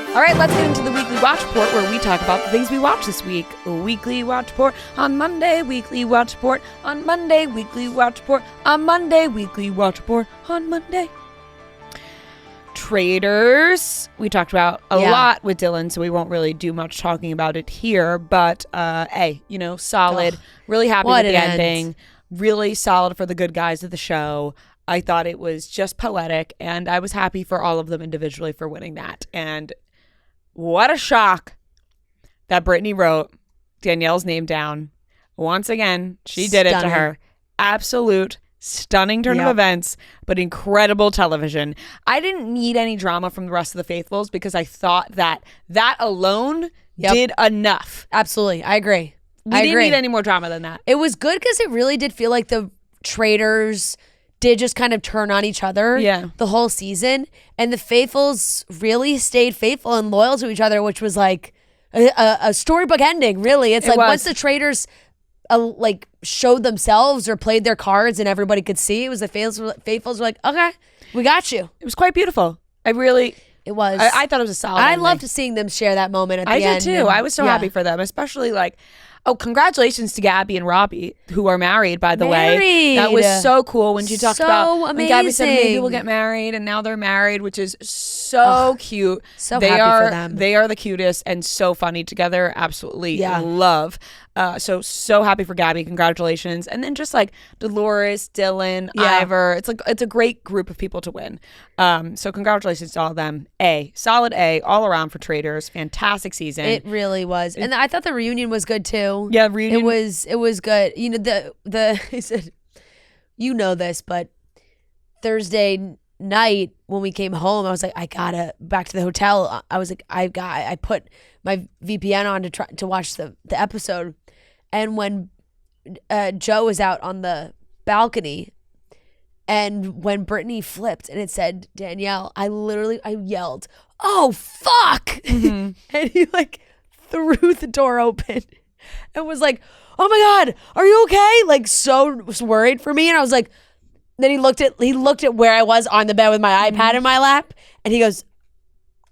All right, let's get into the weekly watch report where we talk about the things we watched this week. Weekly watch report on Monday, weekly watch report on Monday, weekly watch report on Monday, weekly watch report on Monday. Traitors, we talked about a lot with Dylan, so we won't really do much talking about it here, but solid. Really happy with the ending. Really solid for the good guys of the show. I thought it was just poetic, and I was happy for all of them individually for winning that. And what a shock that Brittany wrote Danielle's name down. Once again, she did it to her. Absolute stunning turn of events, but incredible television. I didn't need any drama from the rest of the Faithfuls because I thought that alone did enough. Absolutely. I agree. We didn't need any more drama than that. It was good because it really did feel like the traitors did just kind of turn on each other the whole season. And the Faithfuls really stayed faithful and loyal to each other, which was like a storybook ending, really. It's like once the traitors showed themselves or played their cards and everybody could see, it was the Faithfuls were like, okay, we got you. It was quite beautiful. It was. I thought it was a solid ending. loved seeing them share that moment at the end. I did too. I was so happy for them, especially congratulations to Gabby and Robbie, who are married, by the way. That was so cool when she talked about when Gabby said maybe we'll get married, and now they're married, which is so cute. So happy for them. They are the cutest and so funny together. Absolutely love. So happy for Gabby. Congratulations. And then just like Dolores, Dylan, Ivor. It's a great group of people to win. So congratulations to all of them. Solid A all around for Traitors. Fantastic season. It really was. And I thought the reunion was good too. Yeah, reunion. It was good. You know, I said, you know this, but Thursday night when we came home, I was like, I gotta back to the hotel. I was like, I put my VPN on to watch the episode. And when Joe was out on the balcony, and when Brittany flipped and it said Danielle, I yelled, "Oh fuck!" Mm-hmm. And he threw the door open and was like, "Oh my God, are you okay?" So was worried for me. And I was like, then he looked at where I was on the bed with my iPad in my lap, and he goes,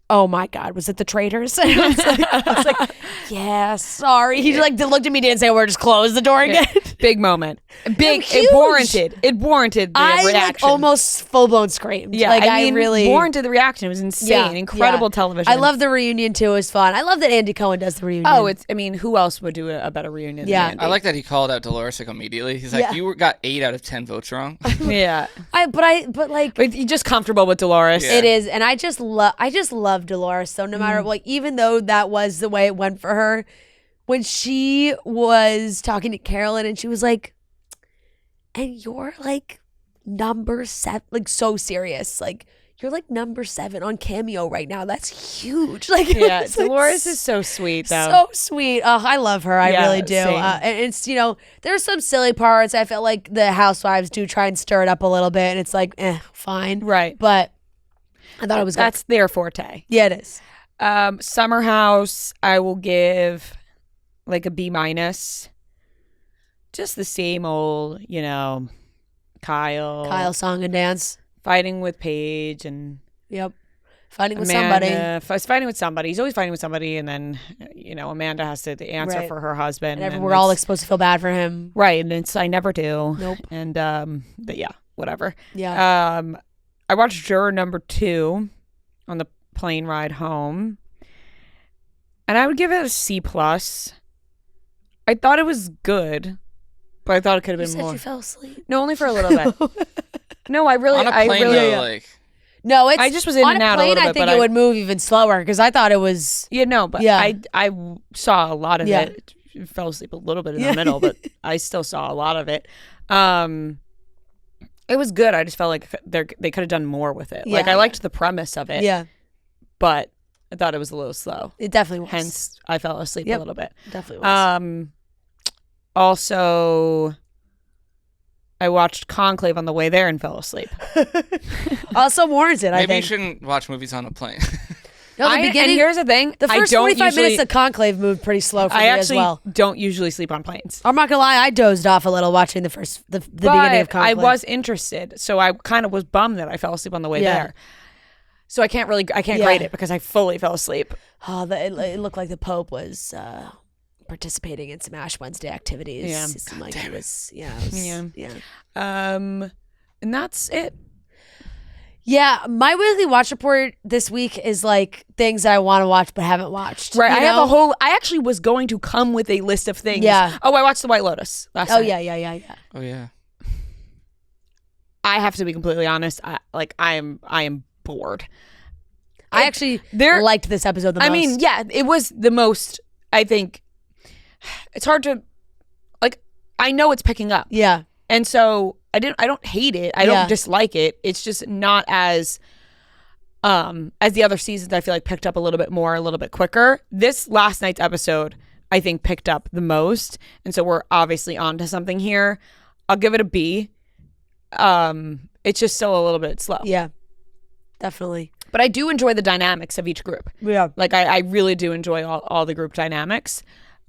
"Oh my God, was it the traitors?" And I was like, yeah, sorry. He looked at me, didn't say a word, just closed the door again. Big moment. It warranted the reaction. Almost full blown screamed. Yeah, I really warranted the reaction. It was insane. Incredible television. I love the reunion too. It was fun. I love that Andy Cohen does the reunion. Oh, who else would do a better reunion than Andy? I like that he called out Dolores immediately. He's like, you got 8 out of 10 votes wrong. Yeah. But you're just comfortable with Dolores. Yeah. It is, and I just love Dolores. So no matter even though that was the way it went for her, when she was talking to Carolyn and she was like, "And you're number 7," so serious, you're number 7 on Cameo right now. That's huge. Dolores is so sweet though. So sweet. Oh, I love her. I really do. And it's there's some silly parts. I felt like the housewives do try and stir it up a little bit, and it's fine. Right. But I thought it was That's their forte. Yeah, it is. Summer House, I will give a B-. Just the same old, Kyle song and dance. Fighting with Paige and fighting with somebody. Fighting with somebody. He's always fighting with somebody, and then Amanda has to answer for her husband. And we're all supposed to feel bad for him, right? And I never do. Nope. And but whatever. Yeah. I watched Juror number 2 on the plane ride home, and I would give it a C+. I thought it was good, but I thought it could have been more. You fell asleep? No, only for a little bit. No, I really. On a plane, No, I just was in and out a little bit. I think it would move even slower because I thought it was. I saw a lot of it. Fell asleep a little bit in the middle, but I still saw a lot of it. It was good. I just felt like they could have done more with it. I liked the premise of it. Yeah. But I thought it was a little slow. It definitely was. Hence, I fell asleep a little bit. Definitely was. Also, I watched Conclave on the way there and fell asleep. Also warranted, I think. Maybe you shouldn't watch movies on a plane. No, the beginning. And here's the thing. The first 45 minutes of Conclave moved pretty slow for me as well. I actually don't usually sleep on planes. I'm not going to lie. I dozed off a little watching the beginning of Conclave. I was interested. So I kind of was bummed that I fell asleep on the way there. So I can't grade it because I fully fell asleep. Oh, it looked like the Pope was participating in some Ash Wednesday activities. Yeah. It seemed like it was. And that's it. Yeah, my weekly watch report this week is like things that I want to watch but haven't watched. Right, I actually was going to come with a list of things. Yeah. Oh, I watched The White Lotus last night. Yeah. Oh yeah. I have to be completely honest. I am bored. I actually liked this episode the most. I mean, yeah, it was the most. I think it's hard to I know it's picking up. Yeah. And so I don't hate it. I don't dislike it. It's just not as the other seasons I feel like picked up a little bit more, a little bit quicker. This last night's episode I think picked up the most. And so we're obviously on to something here. I'll give it a B. It's just still a little bit slow. Yeah. Definitely. But I do enjoy the dynamics of each group. Yeah. Like I really do enjoy all the group dynamics.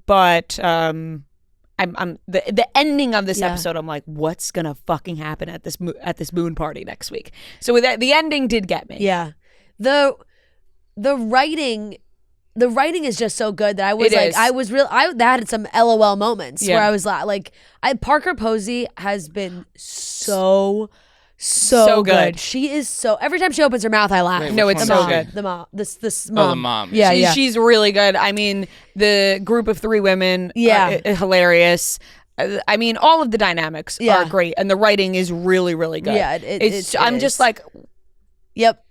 But I'm the ending of this episode. I'm like, what's gonna fucking happen at this moon party next week? So with that, the ending did get me. Yeah, the writing is just so good that I was I had some LOL moments where I was like, Parker Posey has been so good. She is so. Every time she opens her mouth, I laugh. Wait, no, it's so good. The mom. This mom. mom. Oh, the mom. Yeah, She's really good. I mean, the group of 3 women. Hilarious. I mean, all of the dynamics are great, and the writing is really, really good. Yeah, I'm just like, yep.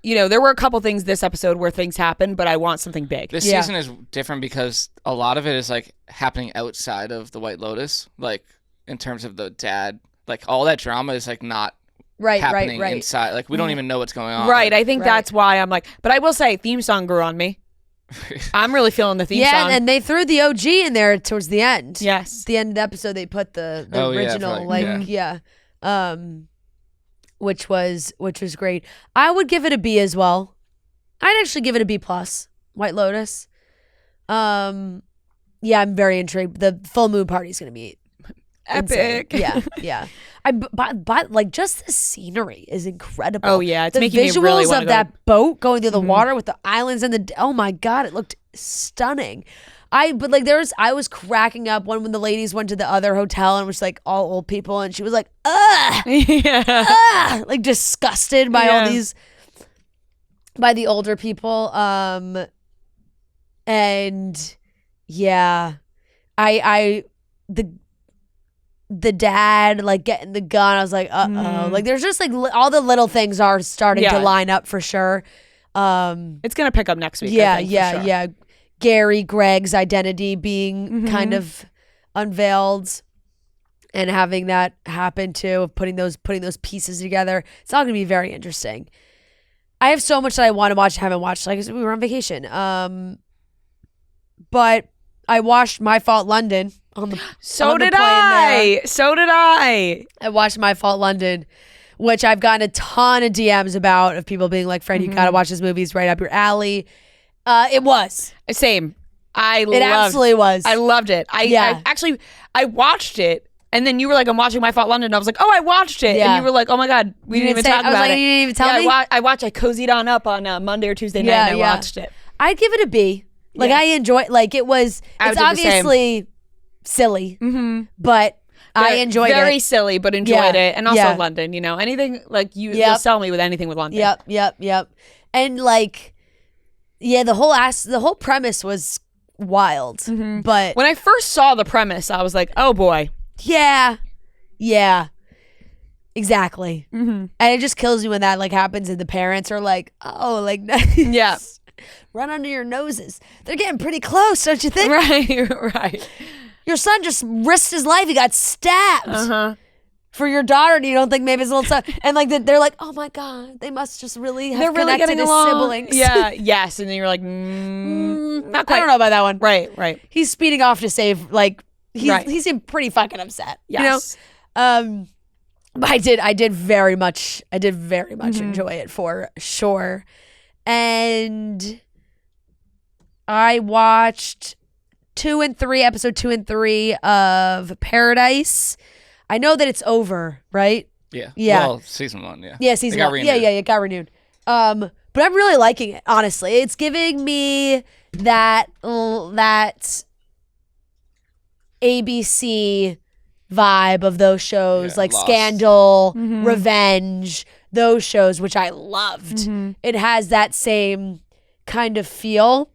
You know, there were a couple things this episode where things happened, but I want something big. This season is different because a lot of it is like happening outside of the White Lotus, like in terms of the dad. Like all that drama is like not happening inside. Like we don't even know what's going on. Right. I think that's why I'm like, but I will say theme song grew on me. I'm really feeling the theme song. Yeah, and they threw the OG in there towards the end. Yes. The end of the episode, they put the original, which was great. I would give it a B as well. I'd actually give it a B+. White Lotus. Yeah, I'm very intrigued. The full moon party is going to be epic. Insane. Yeah. But like just the scenery is incredible. Oh yeah, it's the making visuals me really want of that boat going through the water with the islands and oh my god, it looked stunning. I was cracking up when the ladies went to the other hotel and was like all old people and she was like, like disgusted by all these, by the older people. And yeah, the dad like getting the gun, I was like, like there's just like all the little things are starting to line up for sure. It's gonna pick up next week. Yeah. Gary Greg's identity being kind of unveiled and having that happen too, of putting those pieces together. It's all gonna be very interesting. I have so much that I want to watch and haven't watched. Like I said, we were on vacation. But I watched My Fault London on the So did I. I watched My Fault London, which I've gotten a ton of DMs about of people being like, "Friend, you gotta watch this movie. It's right up your alley." It was. Same. It absolutely was. I loved it. I watched it, and then you were like, "I'm watching My Fault London." And I was like, "Oh, I watched it," and you were like, "Oh my god, we didn't even talk about it." You didn't even tell me. I cozied on up on Monday or Tuesday night, and I watched it. I'd give it a B. Like I enjoy. Like it was. It's obviously silly, but I enjoyed it. Very silly, but enjoyed it, and also London. You know, anything like you'll sell me with anything with London. Yep. And like, yeah, the whole premise was wild. But when I first saw the premise, I was like, oh boy. Yeah. Exactly. And it just kills you when that like happens, and the parents are like, oh, like yeah. Run under your noses. They're getting pretty close, don't you think? Right. Your son just risked his life. He got stabbed for your daughter, and you don't think maybe his little son. And like they're like, oh my god, they must just really have connected as siblings. Yeah, yes. And then you're like, not quite. I don't know about that one. Right. He's speeding off to save. Like he seemed pretty fucking upset. Yes. You know. But I did very much enjoy it for sure. And I watched episode 2 and 3 of Paradise. I know that it's over, right? Yeah. Yeah. Well, season 1, yeah. Yeah, season 1. Yeah, it got renewed. But I'm really liking it, honestly. It's giving me that ABC vibe of those shows, like Lost. Scandal, Revenge, those shows, which I loved. It has that same kind of feel.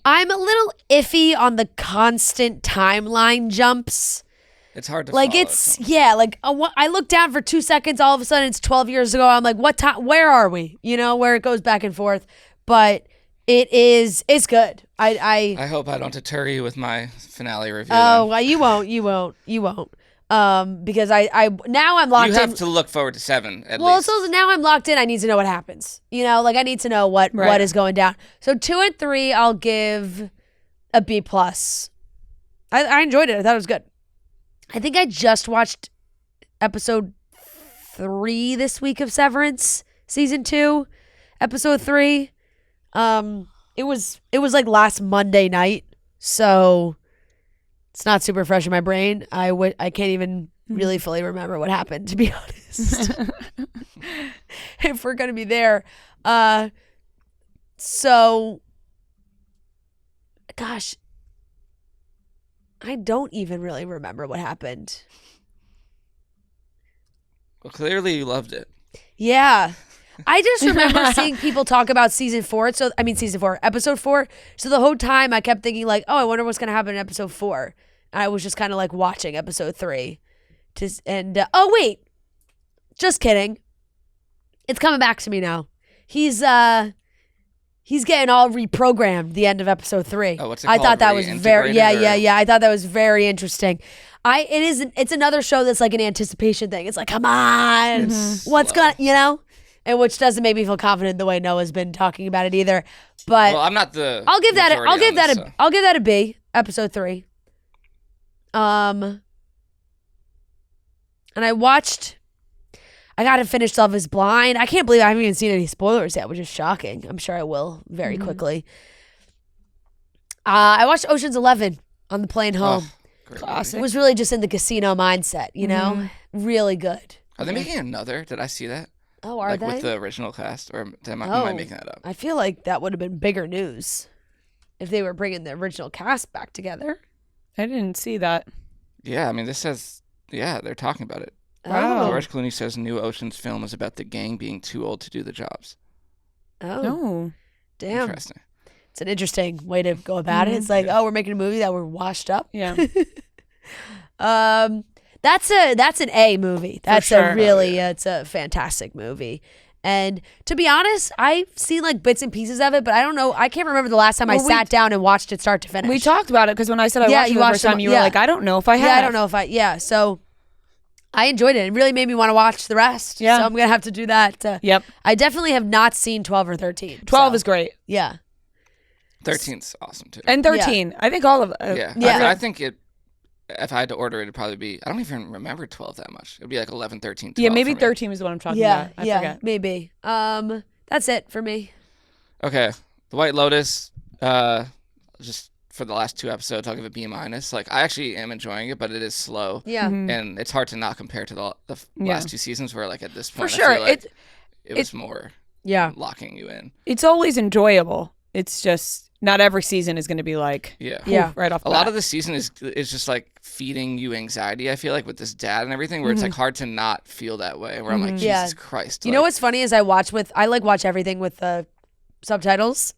I'm a little iffy on the constant timeline jumps. It's hard to like follow. I look down for 2 seconds, all of a sudden it's 12 years ago. I'm like, what time? Where are we? Where it goes back and forth. But it's good. I hope I don't deter you with my finale review. Oh, well, you won't. Because now I'm locked in. You have to look forward to 7 at least. Well, so now I'm locked in. I need to know what happens. I need to know what is going down. So 2 and 3, I'll give a B+. I enjoyed it. I thought it was good. I think I just watched episode 3 this week of Severance, season 2, episode 3. It was like last Monday night, so it's not super fresh in my brain. I can't even really fully remember what happened, to be honest. If we're gonna be there, so gosh, I don't even really remember what happened. Well, clearly you loved it. Yeah. I just remember seeing people talk about season 4. Episode 4. So the whole time I kept thinking like, oh, I wonder what's going to happen in episode 4. And I was just kind of like watching episode 3. Oh, wait. Just kidding. It's coming back to me now. He's getting all reprogrammed the end of episode 3. Oh, what's it called? I thought that was very, yeah. I thought that was very interesting. It's another show that's like an anticipation thing. It's like, come on, what's gonna, and which doesn't make me feel confident the way Noah's been talking about it either. But I'm not the. I'll give that a B. Episode 3. And I got to finish Love Is Blind. I can't believe I haven't even seen any spoilers yet, which is shocking. I'm sure I will very quickly. I watched Ocean's 11 on the plane home. Classic. It was really just in the casino mindset, Really good. Are they making another? Did I see that? Oh, are they? With the original cast? Or am I making that up? I feel like that would have been bigger news if they were bringing the original cast back together. I didn't see that. Yeah, I mean, this says, they're talking about it. Wow. George Clooney says new Ocean's film is about the gang being too old to do the jobs. Oh. Damn. Interesting. It's an interesting way to go about it. It's like, we're making a movie that we're washed up. Yeah. That's an A movie. That's sure. It's a fantastic movie. And to be honest, I've seen like bits and pieces of it, but I don't know. I can't remember the last time I sat down and watched it start to finish. We talked about it because when I said I watched it the first time, you were like, I don't know if I have. Yeah, I don't know if I. Yeah, so I enjoyed it. It really made me want to watch the rest. Yeah. So I'm gonna have to do that. Yep. I definitely have not seen 12 or 13. 12 is great. Yeah. 13's awesome too. And 13. I think all of yeah. I think it. If I had to order it, it'd probably be. I don't even remember 12 that much. It'd be like 11, 13, 12. Yeah, maybe 13 is what I'm talking about. I forget. Maybe. That's it for me. Okay, The White Lotus. Just for the last 2 episodes, I'll give it B-. Like, I actually am enjoying it, but it is slow. Yeah. And it's hard to not compare to the last 2 seasons where, like, at this point, for sure, I feel like it was more locking you in. It's always enjoyable. It's just not every season is going to be like right off the bat. A lot of the season is just like feeding you anxiety, I feel like, with this dad and everything, where it's like hard to not feel that way, where I'm like, Jesus Christ. You know what's funny is I watch everything with the subtitles,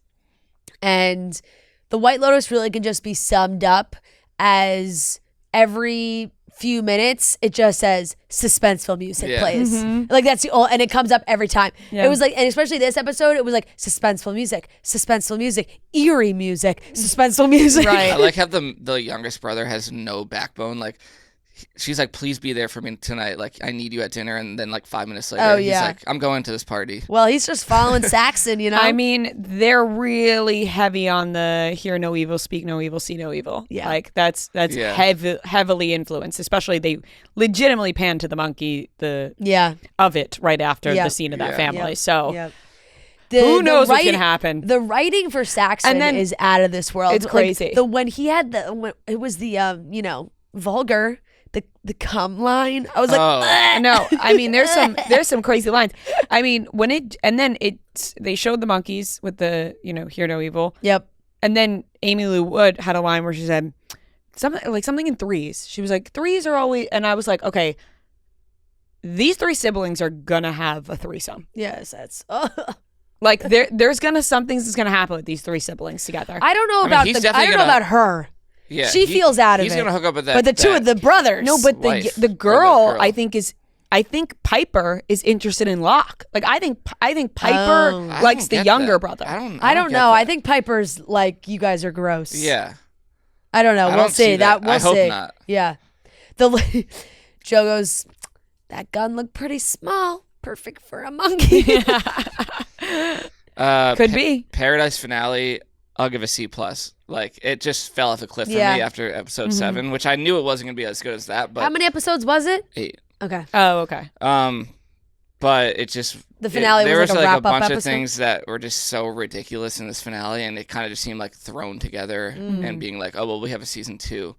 and The White Lotus really can just be summed up as every few minutes it just says suspenseful music plays. Like that's and it comes up every time. It was like, and especially this episode, it was like suspenseful music, eerie music, suspenseful music. Right. I like how the youngest brother has no backbone. Like, she's like, please be there for me tonight. Like, I need you at dinner. And then like 5 minutes later, he's like, I'm going to this party. Well, he's just following Saxon, I mean, they're really heavy on the hear no evil, speak no evil, see no evil. Yeah. Like that's heavily influenced, especially they legitimately pan to the monkey of it right after the scene of that family. So who knows what's going to happen? The writing for Saxon is out of this world. It's crazy. When he had it was the, vulgar the cum line. I was like, no. I mean, there's some crazy lines. I mean, they showed the monkeys with the hear no evil. Yep. And then Amy Lou Wood had a line where she said something in threes. She was like, threes are always, and I was like, okay, these three siblings are gonna have a threesome. Yes, that's like there's something's gonna happen with these three siblings together. I don't know about her. Yeah, she feels out of it. He's gonna hook up with that. But the two of the brothers. No, but the girl I think Piper is interested in Locke. Like I think Piper likes the younger brother. I don't know. I think Piper's like, you guys are gross. Yeah. I don't know. We'll see. We'll I see. hope not. Yeah. Joe goes, that gun looked pretty small. Perfect for a monkey. Could be. Paradise finale, I'll give a C+. Like, it just fell off a cliff for me after episode 7, which I knew it wasn't going to be as good as that. But how many episodes was it? 8. Okay. Oh, okay. But it just... The finale there was like a wrap-up bunch episode? of things that were just so ridiculous in this finale, and it kind of just seemed like thrown together and being like, oh, well, we have a season 2.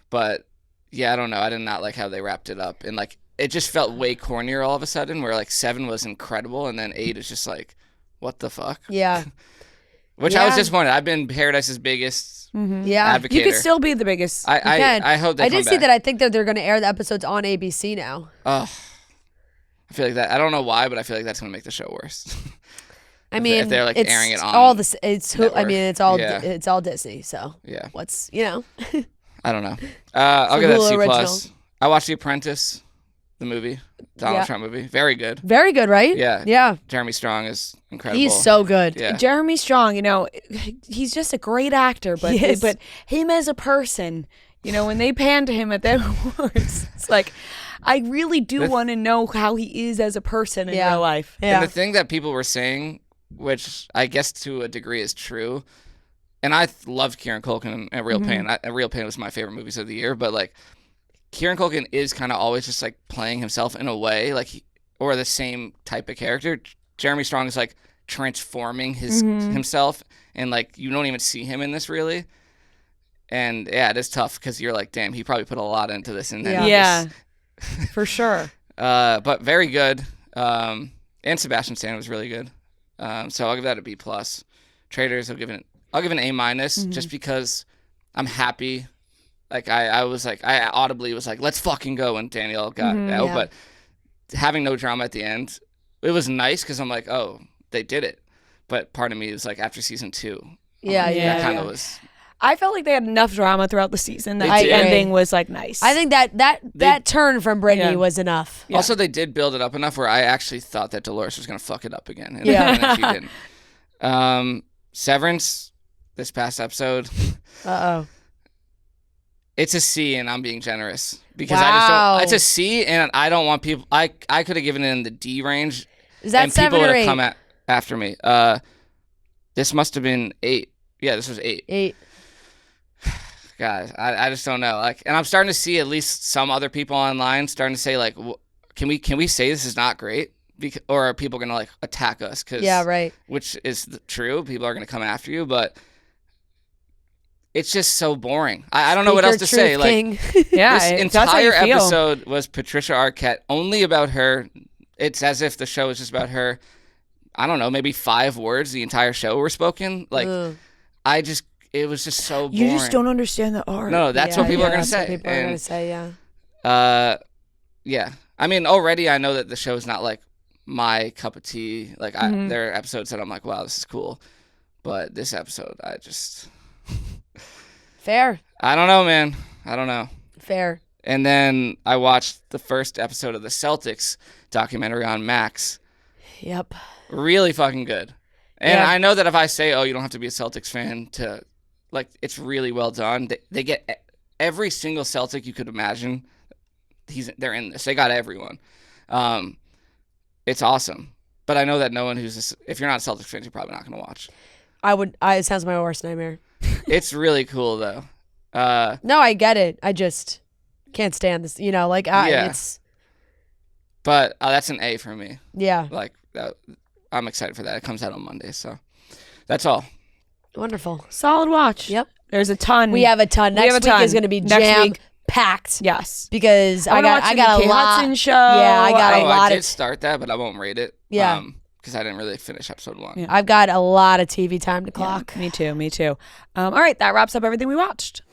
But, yeah, I don't know. I did not like how they wrapped it up. And, like, it just felt way cornier all of a sudden, where, like, 7 was incredible, and then 8 is just like, what the fuck? Yeah. Which I was disappointed. I've been Paradise's biggest advocator. You could still be the biggest. I hope they come did see back. that. I think that they're going to air the episodes on ABC now. Oh, I feel like that. I don't know why, but I feel like that's going to make the show worse. I mean, if they're like airing it on all this. It's network. I mean, it's all Disney. So yeah, what's I don't know. I'll give that C+. original. I watched The Apprentice, the movie, Donald Trump movie. Very good. Very good, right? Yeah. Yeah. Jeremy Strong is incredible. He's so good. Yeah. Jeremy Strong, he's just a great actor, but him as a person, when they pan to him at the awards, it's like, I really do want to know how he is as a person in real life. Yeah. And the thing that people were saying, which I guess to a degree is true, and I loved Kieran Culkin and Real Pain. Real Pain was my favorite movies of the year, but like Kieran Culkin is kind of always just like playing himself in a way, like or the same type of character. Jeremy Strong is like transforming himself, and like you don't even see him in this really. And yeah, it is tough because you're like, damn, he probably put a lot into this, and then for sure. But very good. And Sebastian Stan was really good. So I'll give that a B+. Traders, I'll give an A- just because I'm happy. Like I audibly was like, let's fucking go when Danielle got out. But having no drama at the end, it was nice because I'm like, oh, they did it. But part of me is like, after season 2, that kind of was. I felt like they had enough drama throughout the season that the ending was like nice. I think that turn from Brittany was enough. Yeah. Also, they did build it up enough where I actually thought that Dolores was going to fuck it up again. And then she didn't. Severance, this past episode. It's a C, and I'm being generous because I just don't. It's a C, and I don't want people. I could have given it in the D range. Is that and 7 people or would 8? have come after me. This must have been 8. Yeah, this was 8. 8. Guys, I just don't know. Like, and I'm starting to see at least some other people online starting to say like, can we say this is not great? Or are people gonna like attack us? Which is true. People are gonna come after you, but it's just so boring. I don't know what else to say. Like, this entire episode was Patricia Arquette, only about her. It's as if the show is just about her. I don't know, maybe 5 words the entire show were spoken. Like, it was just so boring. You just don't understand the art. No, that's what people are going to say. People are going to say, yeah. Yeah. I mean, already I know that the show is not like my cup of tea. Like, there are episodes that I'm like, wow, this is cool. But this episode, I just... Fair. I don't know, man. I don't know. Fair. And then I watched the first episode of the Celtics documentary on Max. Yep. Really fucking good. And I know that if I say, oh, you don't have to be a Celtics fan to... Like, it's really well done. They get every single Celtic you could imagine. They're in this. They got everyone. It's awesome. But I know that no one if you're not a Celtics fan, you're probably not going to watch. It sounds my worst nightmare. It's really cool, though. No, I get it. I just can't stand this. It's... But that's an A for me. Yeah. Like, I'm excited for that. It comes out on Monday, so that's all. Wonderful. Solid watch. Yep. There's a ton. We have a ton. Next week is going to be jam packed. Yes, because I got a lot. Hudson show. Yeah, I got a lot. I did start that, but I won't rate it. Yeah. Because I didn't really finish episode 1. Yeah. I've got a lot of TV time to clock. Me too. All right, that wraps up everything we watched.